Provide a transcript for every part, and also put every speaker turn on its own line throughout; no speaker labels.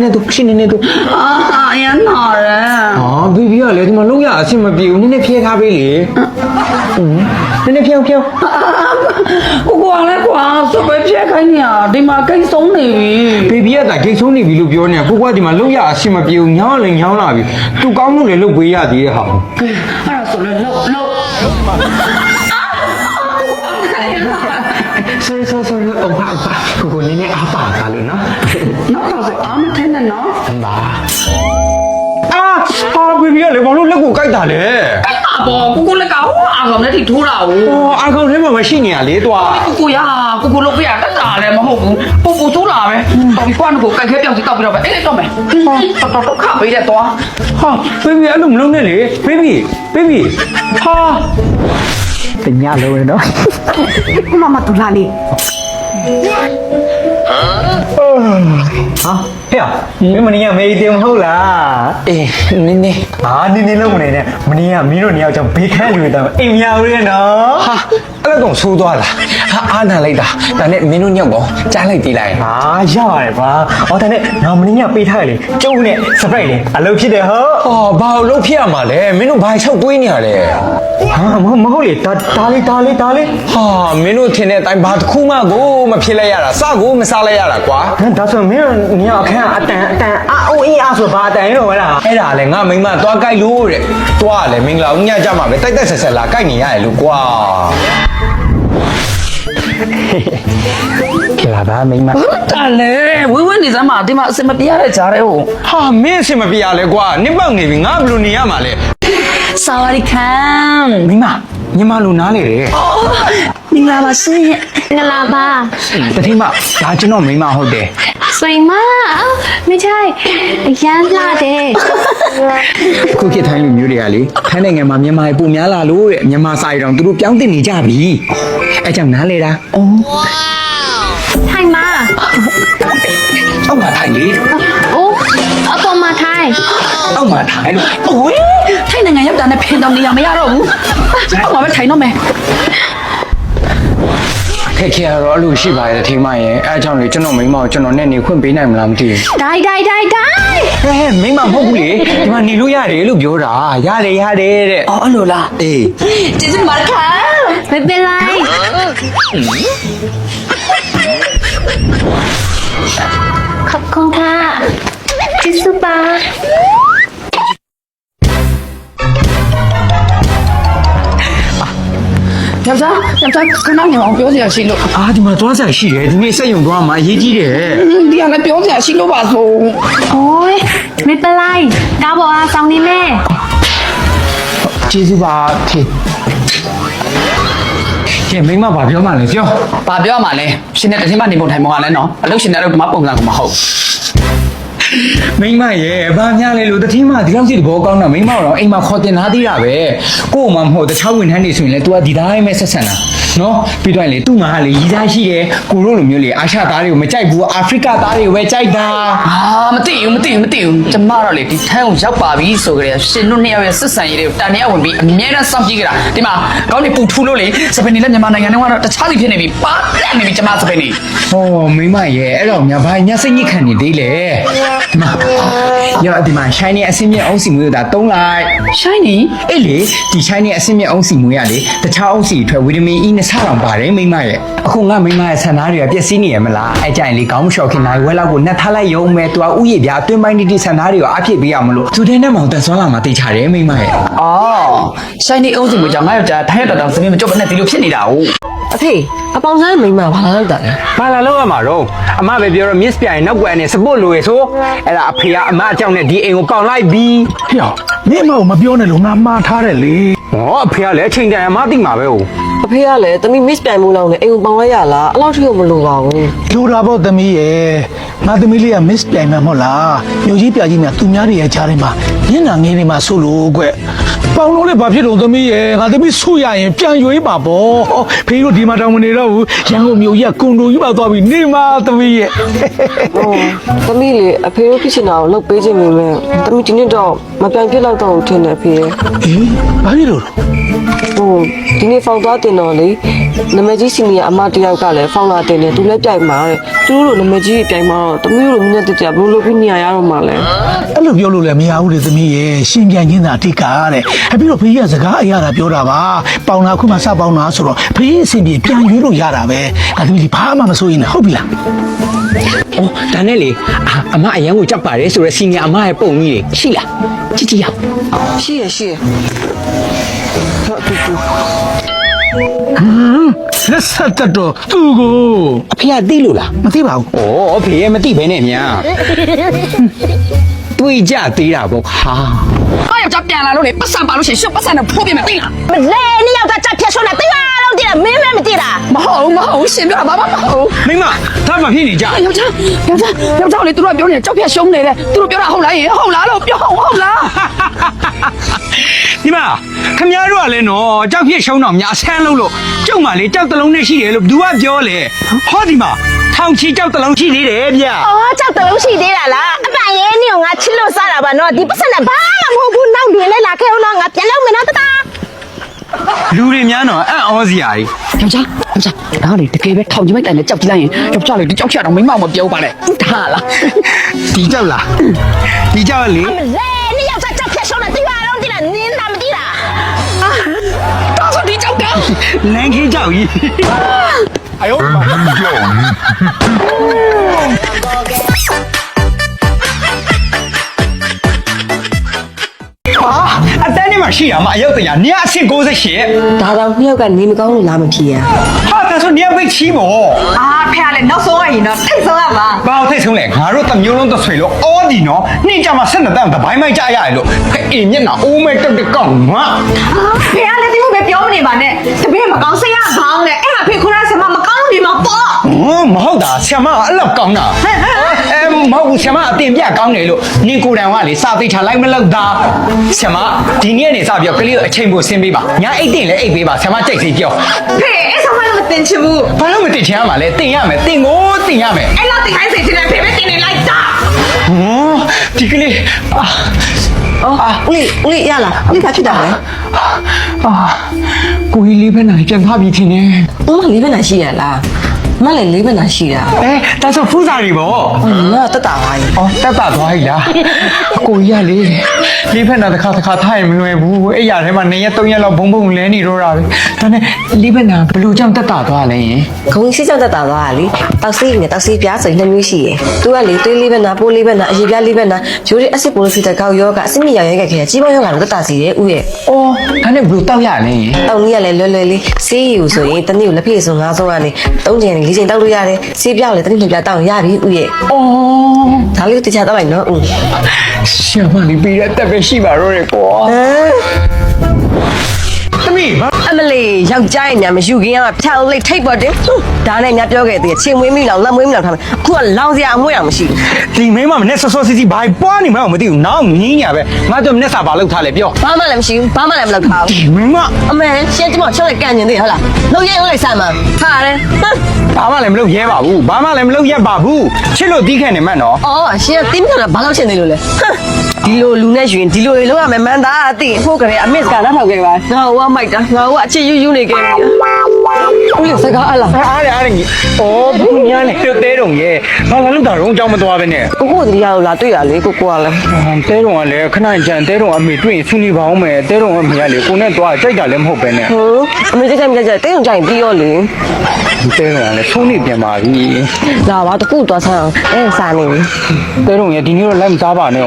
နေတူရှင်းနေတူ
အရန်နာတယ်
ဘီဘီကလည်းဒီမှာလုံးရအဆင်မပြေဘူးနည်းနည်းဖြဲထားပေးလေနည်းနည်းဖြဲ
ကိုလည်းကွာစပယ်ပြက်ခိုင်းနေဒီမှာကိတ်ဆုံးနေပြီ
ဘီဘီကဒါဂိတ်ဆုံးနေပြီလို့ပြောနေတာကိုကဒီမှာလုံးရအဆင်မပြေဘူးညောင်းလည်းညောင်းလာပြီသူကောင်းမှုလည်းလုပ်ပေးရသေးရဲ့ဟာ
အဲ့ဒါဆိုလည်းလောက်
sorry ကိုနည်းနည်းအားပါတာလို့နော်
နောက်တော့ဆိုအားမထင်းနဲ့နော်
ဘာဘီဘီကလည်းဘာလို့လက်ကိုကိုက်တာလဲ
အဲ့ပါပေါ့ကိုလည်းကောင်းအာကောင်နဲ့ထိထိုးတာ哦
အာကောင်ထဲမှာမရှိနေရလေတွာ
ကိုလုပ်ပြရတတ်တာလည်းမဟုတ်ဘူးပို့ဆိုးလာပဲတော်ပြီကွာကိုကြိုက်ခဲပြောင်းစီတောက်ပြီးတော့ပဲအေးတော့မယ်တော်ခပေးတဲ့တော့
ဟာဘီဘီအဲ့လိုမလုပ်နဲ့လေဘီဘီဟာတညလုံးလေနော်
မမတူလာလေ
ဟာဟဲ့မင်းမနီးကမေးတယ်မဟုတ်လားအေးနင်းနေနင်းလုံးမနေနဲ့မနီးကမင်းတို့နှစ်ယောက်ကြောင့်ဘေးခန်းလူတွေတောင်အိမ်များဦးရဲ့နော်ဟာအဲ့တော့ဆိုးသွားလားဟာအားနာလိုက်တာဒါနဲ့မင်းတို့ညောက်ကောကြားလိုက်သေးလိုက်ဟာရပါတယ်ကွာဟောဒါနဲ့ငါမနီးကပေးထားရလေကျုပ်နဲ့စပရိုက်လေအလုပ်ဖြစ်တယ်ဟောဘာလို့ဖြစ်ရမှာလဲမင်းတို့ဘာချက်တွေးနေရလဲဟာမဟုတ်လေဒါလေးဟာမင်းတို့ထင်တဲ့အတိုင်းဘာတစ်ခုမှကိုမဖြစ်လိုက်ရတာစကိုမစားလိုက်ရတာကွာဒါဆိုမင်းညောက်အခန်းအတန်အိုးအေးအားဆိုဘာအတန်ရောလားအဲ့ဒါလေငါမိမသွားကြိုက်လို့တဲ့သွားလေမင်္ဂလာဦးညကြမှာပဲတိုက်ဆက်လာကြိုက်နေရတယ်လို့ကွာလာပါမိမ
တလေဝင်းနေစမ်းမှာဒီမှာအစင်မပြရတဲ့ကြားတဲ့ဟို
ဟာမင်းအဆင်မပြေရလဲကွာနစ်ပေါက်နေပြီငါဘယ်လိုနေရမှာလဲ
ဆာဝါဒီခံ
မိမညီမလိုနားလေတယ်
မင်္ဂလာပါရှင်
ငလာပါ
တတိမဒါကျွန်တော်မိမဟုတ်တယ်
ဆွေမမချိုင်ရမ်းလာတယ်
ခုခေတ်ထိုင်းလူမျိုးတွေကလေထိုင်းနိုင်ငံမှာမြန်မာတွေပုံများလာလို့တဲ့မြန်မာစာရီတောင်သူတို့ပြောင်းတင်နေကြပြီအဲကြောင့်နားလေတာ
ထိုင်မ
အောက်မှာထိုင်လေ
အိုးအပေါ်မှာထိုင်
အောက်မှာထိုင်လို့
โอ้ยထိုင်နိုင်ငံရောက်တာနဲ့ဖင်တောင်နေရမရတော့ဘူးအောက်မှာပဲထိုင်တော့မယ်
ခက်ခဲရတော့အလိုရှိပါတယ်ထေးမရဲ့အဲအကြောင်းလေကျွန်တော်မိမကိုကျွန်တော်နဲ့နေခွင့်ပေးနိုင်မလားမသိဘူး
ဒိုင်
မိမမဟုတ်ဘူးလေဒီမှာနေလို့ရတယ်လို့ပြောတာရတယ်တဲ့
အော်အဲ့လိုလား
အေး
ကျေးဇူးပါခါ
မเป็นไรขอบคุณค่ะจิสุปา
ယောက်ျားခဏနေအောင်ပြောစရာရှိလို့
ဒီမှာသွားဆိုင်ရှိတယ်ဒီနေ့စက်ရုံသွားမှာအရေးကြီးတယ်
ဒီကလည်းပြောစရာရှိလို့ပါဆို
โอ้ยไม่เป็นไรก้าวบอกว่าซองนี้แม่
ကျေးဇူးပါထေးကဲမိမဘာပြောမှလဲပြော
ဘာပြောမှလဲရှင်နဲ့တခြင်းမနေပုံထိုင်ပုံကလည်းနော်အလုပ်ရှင်နဲ့အလုပ်ဓမ္မပုံစံကမဟုတ်
မိမရဲ့ဘာများလဲလို့တတိမဒီလောက်စီတဘောကောင်းတာမိမတော့အိမ်မှာခေါ်တင်ထားသေးတာပဲကို့မှမဟုတ်တခြားဝန်ထမ်းတွေဆိုရင်လည်း तू ကဒီတိုင်းပဲဆက်ဆံတာနော်ပြီးတော့လေသူ့မှာလေရီးသားရှိတယ်ကိုတို့လိုမျိုးလေအာရှသားတွေကိုမကြိုက်ဘူးအာဖရိကသားတွေကိုပဲကြိုက်တာ
မသိဘူးကျမတော့လေဒီထန်းကိုရောက်ပါပြီဆိုကြတယ်ရှင်တို့နှစ်ယောက်ရဲ့ဆက်ဆံရေးတွေကိုတန်နေဝင်ပြီးအမြဲတမ်းစောင့်ကြည့်ကြတာဒီမှာကောင်းနေပူထူလို့လေစပင်နေလည်းမြန်မာနိုင်ငံထဲကတော့တခြားစီဖြစ်နေပြီပါလက်နေပြီကျမစပင်နေ
မိမရဲ့အဲ့တော့ညာဘာညာစိတ်ညစ်ခံနေသေးလေဒီမှာဒီမှာ shiny အစင်းမြင့်အောင်စီမွေးတာတုံးလိုက်
shiny
အေးလေဒီ shiny အစင်းမြင့်အောင်စီမွေးရလေတခြားအောင်စီထွက်ဗီတာမင် E နဲ့ဆတောင်ပါတယ်မိမရဲ့အခုငါမိမရဲ့ဆန္ဒတွေကပြည့်စည်နေရမလားအဲ့ကြရင်လေခေါင်းမလျှော်ခင်နိုင်ဝဲလောက်ကိုနှက်ထားလိုက်ရုံပဲသူကဥယျာဉ်ပြအတွင်းပိုင်းတိဆန္ဒတွေကိုအဖြစ်ပေးရမလို့သူတဲ့နဲ့မောင်တန်ဆွမ်းလာမှတိတ်ချတယ်မိမရဲ့
shiny အောင်စီမွေးကြောင့်ငါယောက်ျားထိုင်းရတော်စပင်မကြုတ်ဘဲနဲ့ဒီလိုဖြစ်နေတာဟုတ်
အဖေအပေါင်စားမိမဘာလာလောက်တာလဲ
ဘာလာလောက်ရမှာတော့အမပဲပြောတော့ miss ပြိုင်နောက်ကွယ်နဲ့ support လို့ရဆိုအဲ့ဒါအဖေကအမအကြောင်းနဲ့ဒီအိမ်ကိုပေါင်လိုက်ပြီး
ဟေ့မင်းမမပြောနဲ့လို့ငါမှားထားတယ်လေ
အဖေကလည်းအချိန်တန်အမသိမှာပဲဟုတ်
အဖေကလည်းသမီး miss ပြိုင်မှုလောက်နဲ့အိမ်ကိုပေါင်လိုက်ရလားအဲ့လောက်ထိကိုမလိုပါဘူး
လိုတာပေါ့သမီးရဲ့ငါသမီးလေးက miss ပြိုင်မှာမဟုတ်လားမြို့ကြီးပြကြီးများသူများတွေရဲ့ကြားထဲမှာညနာငင်းနေမှာဆိုလို့ကွပေါင်လို့လည်းဘာဖြစ်လို့သမီးရဲ့ငါသမီးဆူရရင်ပြန်ရွေးပါပေါ့ဖေးတို့ဒီမှာတောင်မနေတော့ဘူးရန်ကုန်မြို့ကြီးကကွန်ဒိုကြီးပါသွားပြီနေမှာသမီးရဲ့
သမီးလေအဖေတို့ဖြစ်ချင်တာကိုလုပ်ပေးခြင်းပဲသမီးဒီနေ့တော့မပြန်ပြစ်တော့တော့ထင်တယ်ဖေရဲ့
ဘာဖြစ်လို့
ဒီနေ့ဖောက်သွားတင်တော့လေ နာမည်ကြီးစီနီယာအမတယောက်ကလည်းဖောင်းလာတင်တယ်သူလည်းပြိုင်မှာတဲ့သူတို့လိုနာမည်ကြီးပြိုင်မှာတော့တမီးတို့လိုမြတ်တက်ဘလို့လုပ်ပြီးနေရတော့မှာလဲ
အဲ့လိုပြောလို့လည်းမရဘူးလေသမီးရဲ့ရှင်ပြန်ချင်းသာအတိတ်ကတဲ့အပြီးတော့ဖေးရစကားအရာတာပြောတာပါပေါင်လာခုမှစပေါင်လာဆိုတော့ဖေးအဆင်ပြေပြန်ရွေးလို့ရတာပဲဒါသမီးလေးဘာမှမစိုးရင်လည်းဟုတ်ပြီလား
အော်ဒါနဲ့လေအမအရန်ကိုကြောက်ပါတယ်ဆိုတော့စီနီယာအမရဲ့ပုံကြီးတွေရှိလားကြည့်ကြည့်ရအောင်
ရှိရဟုတ်တူ
လက်ဆက်တတ်တော့သူ့ကို
အဖေကသိလို့လား
မသိပါဘူး
ဩအဖေရဲ့မသိဘဲနဲ့ညာတွေးကြသေးတာပေါ့ဟာ
ငါယောက်ျားပြန်လာလို့လေပတ်စံပါလို့ရှိရင်ရှုပ်ပတ်စံနဲ့ဖိုးပြမယ်သိလား
မလဲနှစ်ယောက်သားချက်ဖြတ်ရှုံးနေတိပါလုံးတည်တာမင်းမမတည်တာ
မဟုတ်ရှင်ပြောတာဘာမှမဟုတ်
မိမဒါမှဖြစ်နေကြ
ယောက်ျားလေသူတို့ကပြောနေကြောက်ဖြတ်ရှုံးနေတယ်သူတို့ပြောတာဟုတ်လားယင်ဟုတ်လားလို့ပြောဟုတ်လား
ဒီမှာခမရတို့ကလည်းနော်ကြောက်ဖြစ်ရှုံးတော့များဆန်းလို့ကျုပ်မှလေကြောက်တလုံးနဲ့ရှိတယ်လို့ဘသူကပြောလေဟောဒီမှာထောင်ချီကြောက်တလုံးရှိနေတယ်ဗျ
အော်ကြောက်တလုံးရှိသေးတာလားအပိုင်ရဲ့နေကိုငါချစ်လို့စားတာပါနော်ဒီပတ်စံနဲ့ဘာမှမဟုတ်ဘူးနောက်တွင်လဲလာခဲ့အောင်နော်ငါပြန်လောက်မယ်နော်တတာ
လူတွေများတော့အံ့ဩစရာကြီး
ယောက်ျားဒါလေတကယ်ပဲထောင်ချမိုက်တိုင်နဲ့ကြောက်ကြည့်လိုက်ရင်ယောက်ျားလေဒီကြောက်ချတော့မိမမပြောပါနဲ့ဒါလား
ဒီကြောက်လားဒီကြောက်လေ
မလဲနှစ်ယောက်သားချက်ဖြတ်ရှုံးနေတိပါလုံးတည်တာနင်းတာမတည်တာ
ဒါဆိုဒီကြောက်က
လမ်းခင်းကြောက်ကြီး ဟာအတန်းထဲမှာရှိရမှာအယုတ်တရားနေအဆင့်68
ဒါတော့နှစ်ယောက်ကနေမကောင်းလို့လာမဖြစ်ရ
ဟာဒါဆိုနေပိတ်ချီးပေါ့
အာဖះလေနောက်ဆုံးရရင်တော့ထိတ်ဆုံးရမှာ
ဘာလို့ထိတ်ဆုံးလဲငါတို့တစ်မျိုးလုံးတစ်ဆွေလို့အော်ဒီနော်နှင်းကြမှာ12တန်းတပိုင်းမိုက်ကြရတယ်လို့ဖဲအိမ်မျက်နှာအိုးမဲတက်တက်ကောက်ငါ
ဖះလည်းဒီလိုပဲပြောမနေပါနဲ့တပည့်မကောင်းစိတ်ရကောင်းတယ်အဲ့ဒါဖေခွရဆမမကောင်းနေမှာပေါ့
မဟုတ်တာဆ iam မအဲ့လောက်ကောင်းတာမဟုတ်ဘူးဆ iam မအတင်ပြကောင်းတယ်လို့နင်ကိုယ်တိုင်ကလေစာသိချလိုက်မလောက်တာဆ iam မဒီနေ့နေစပြီးတော့ကလေးကိုအချိန်ပိုဆင်းပေးပါညာအိတ်တင်လဲအိတ်ပေးပါဆ iam မကြိတ်စီပြော
ဖေအဲ့ဆောင်မလို့တင်ချင်ဘူး
ဘာလို့မတင်ချင်ရမှာလဲတင်ရမယ်တင်ကိုတင်ရမယ်
အဲ့လောက်တင်ခိုင်းစိတ်ချင်တယ်ဖေပဲတင်နေလိုက်တာ
ဒီကလေး
ဦးလေးရလားဦးလေးကဖြစ်တာလဲ
ကိုကြီးလေးပဲနိုင်ပြန်သွားပြီထင်တယ်
ဦးမလေးဘက်နာရှိရလားမလည်းလေးဘက်နာရှိတာ
ဒါဆိုဖူးစာတွေပေါ့
ငါတက်တာပါကြီး
တက်တာသွားပြီလားကိုကြီးကလေလေးဖက်နာတစ်ခါထားရင်မလွယ်ဘူးအဲ့ရထဲမှာ2ရက်3ရက်လောက်ဘုံဘုံလဲနေတော့တာပဲဒါနဲ့လေးဖက်နာဘယ်လိုကြောင့်တက်တာသွားလဲယင်
ခုံစီးကြောက်တက်တာသွားတာလေတောက်စီးနဲ့တောက်စီးပြားဆို2မျိုးရှိရယ်သူကလေသွေးလေးဘက်နာပိုးလေးဘက်နာအရေပြားလေးဘက်နာဂျိုးရီအက်ဆစ်ပိုလီဖီတကောက်ယောဂအဆစ်မြရောင်ရဲခဲ့ခဲ့ကြီးပွားယောဂလို့တက်တာစီတယ်ဦးရဲ့
အော်ဒါနဲ့ဘယ်လိုတောက်ရလဲယင်
တောက်နည်းကလည်းလွယ်လွယ်လေးဆေးရည်ဆိုရင်တနည်းကိုလက်ဖေးဆို9ဆုံးကနေ3ချိန်4ချိန်တောက်လို့ရတယ်ဆေးပြောက်လေတနည်းလှပြတောက်ရပြီဦးရဲ့
အော်
ဒါလေးတခြားတောက်လိုက်နော်ဦး
ဆရာမလေးပြီးရတက်ပဲရှိပါတော့တယ်ကွာသမီးဘာ
အမလေးယောက်ျားရဲ့ညာမယူခင်ကဖြောက်လေးထိတ်ပေါ်တယ်ဒါနဲ့ညာပြောခဲ့သေးချင်းမွေးမိလောက်လက်မွေးမိလောက်ထားမယ်အခုကလောင်စရာအမွေးအောင်မရှိ
ဒီမိမမနဲ့ဆော့ဆော့စီစီဘာပွားနေမှမသိဘူးနောက်ငင်းညာပဲငါတို့မနဲ့စာဘာလောက်ထားလဲပြော
ဘာမှလည်းမရှိဘူးဘာမှလည်းမလုပ်ထားဘူး
ဒီမိမ
အမေရှင်းကျမချက်လိုက်ကန်နေသေးဟုတ်လားလုံရဲလိုက်စမ်းမဟာတယ်
ဘာမှလည်းမလုပ်ရဲပါဘူးဘာမှလည်းမလုပ်ရပါဘူးချစ်လို့တီးခဲ့နေမှနော်
အော်ရှင်းတင်းပြတာဘာလို့ရှင်းနေလို့လဲဒီလိုလူနဲ့ယူရင်ဒီလိုတွေလုံးရမယ်မန်သားအသိဖို့ကြရဲ့အမစ်ကနားထောက်ခဲ့ပါငါဟိုကမိုက်တာငါဟိုကအချစ်ယူယူနေခဲ့ပြီဦးလေးစကားအလား
အားရကြီးအော်ဘူးညာလေတဲတုံရဲ့ဘာလာလို့တာတော့ကြောင်းမသွားပဲနဲ့
ကိုကိုတတိယကိုလာတွေ့ရလေကိုကိုကလည်း
တဲတုံကလည်းခဏကြံတဲတုံအမေတွေ့ရင်ဆူနေပါအောင်မယ်တဲတုံအမေကလေကိုနဲ့သွားကြိုက်တာလည်းမဟုတ်ပဲနဲ့
ဟိုအမေကြိုက်တိတ်ုံကြိုင်ပြီးရောလေ
တဲတုံကလည်းဆုံးနေပြန်ပါပြီ
လာပါတကူသွားဆန်းအောင်စားနေပြီ
တဲတုံရဲ့ဒီနေ့တော့လိုက်မစားပါနဲ့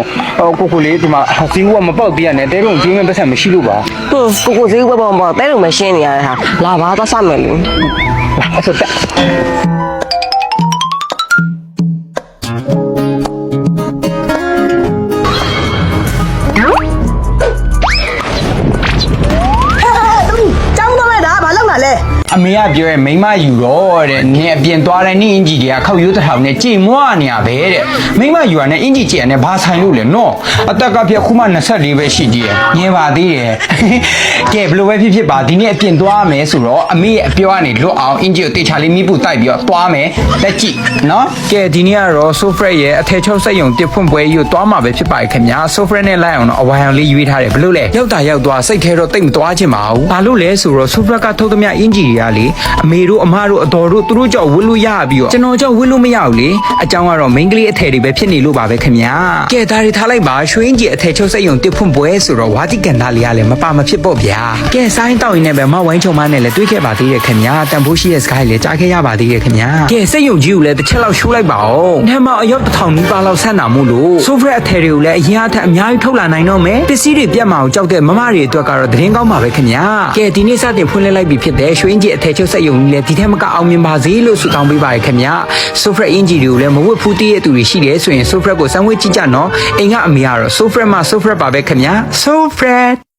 ကိုကိုလေးဒီမှာစီးဦးကမပေါက်ပြရနဲ့တဲတုံကျွေးမဲ့ပတ်စံမရှိလို့ပါ
ကိုကိုဈေးဘပေါ်မှာတဲတုံမရှင်းနေရတဲ့ဟာလာပါသွားစားမယ်လေ
အဲ့ဆိုတက်
ကျောင်းတော့မဲ့ဒါဘာလောက်လာလဲ
အမေကပြောရဲ့မိမယူတော့တဲ့နင်အပြင်သွားတဲ့နင်အင်ဂျီတွေကခောက်ရိုးတစ်ထောင်နဲ့ကြည်မွားနေရပဲတဲ့မိမယူရနဲ့အင်ဂျီကြည်ရနဲ့ဘာဆိုင်လို့လဲနော်အသက်ကပြခုမှ24ပဲရှိသေးတယ်ငယ်ပါသေးတယ်ကဲဘလို့ပဲဖြစ်ပါဒီနေ့အပြင်သွားမယ်ဆိုတော့အမေရဲ့အပြောကနေလွတ်အောင်အင်ဂျီကိုတေချာလေးမိပူတိုက်ပြီးတော့သွားမယ်လက်ကြည့်နော်ကဲဒီနေ့ကတော့ Sofret ရဲ့အထည်ချုပ်စက်ရုံတစ်ဖွင့်ပွဲကြီးကိုသွားမှာပဲဖြစ်ပါရဲ့ခင်ဗျာ Sofret နဲ့လိုက်အောင်တော့အဝိုင်အောင်လေးရွေးထားတယ်ဘလို့လဲရောက်တာရောက်သွားစိတ်ထဲတော့တိတ်မသွားချင်ပါဘူးဘာလို့လဲဆိုတော့ Sofret ကထုတ်သမျှအင်ဂျီတွေက
တွေကလေအမေတို့အမတို့အတော်တို့သူတို့ကြောင့်ဝတ်လို့ရပြီးတော့ကျွန်တော်ကြောင့်ဝတ်လို့မရဘူးလေအကြောင်းကတော့မိန်းကလေးအထည်တွေပဲဖြစ်နေလို့ပါပဲခင်ဗျာကဲဒါတွေထားလိုက်ပါရွှေင်းကြီးအထည်ချုပ်စက်ရုံတစ်ဖွင့်ပွဲဆိုတော့ဝါတိကန်သားလေးကလည်းမပါမဖြစ်ပေါ့ဗျာကဲဆိုင်းတောက်ရင်လည်းပဲမဝိုင်းချုံမနဲ့လည်းတွေးခဲ့ပါသေးတယ်ခင်ဗျာတန်ဖိုးရှိရဲ့စကားလေးလည်းကြားခဲ့ရပါသေးတယ်ခင်ဗျာကဲစက်ရုံကြီးကိုလည်းတစ်ချက်လောက်ရှိုးလိုက်ပါဦးနှမ်းမအယောက်1000နီးပါးလောက်ဆန့်တာမို့လို့ဆိုဖရက်အထည်တွေကိုလည်းအရင်အထက်အများကြီးထုတ်လာနိုင်တော့မယ်ပစ္စည်းတွေပြတ်မအောင်ကြောက်တဲ့မမတွေအတွက်ကတော့သတင်းကောင်းပါပဲခင်ဗျာကဲဒီနေ့စတင်ဖွင့်လှစ်လိုက်ပြီဖြစ်တဲ့ရွှေင်းကြီးအထည်ချုပ်စက်ရုံကြီးလည်းဒီထက်မကအောင်မြင်ပါစေလို့ဆုတောင်းပေးပါရခင်ဗျာဆိုဖရက်အင်ဂျီတွေကိုလည်းမဝတ်ဖူးတည်းရဲ့သူတွေရှိတယ်ဆိုရင်ဆိုဖရက်ကိုစမ်းဝေးကြည့်ကြနော်အိမ်ကအမေကတော့ဆိုဖရက်မှဆိုဖရက်ပါပဲခင်ဗျာဆိုဖရက်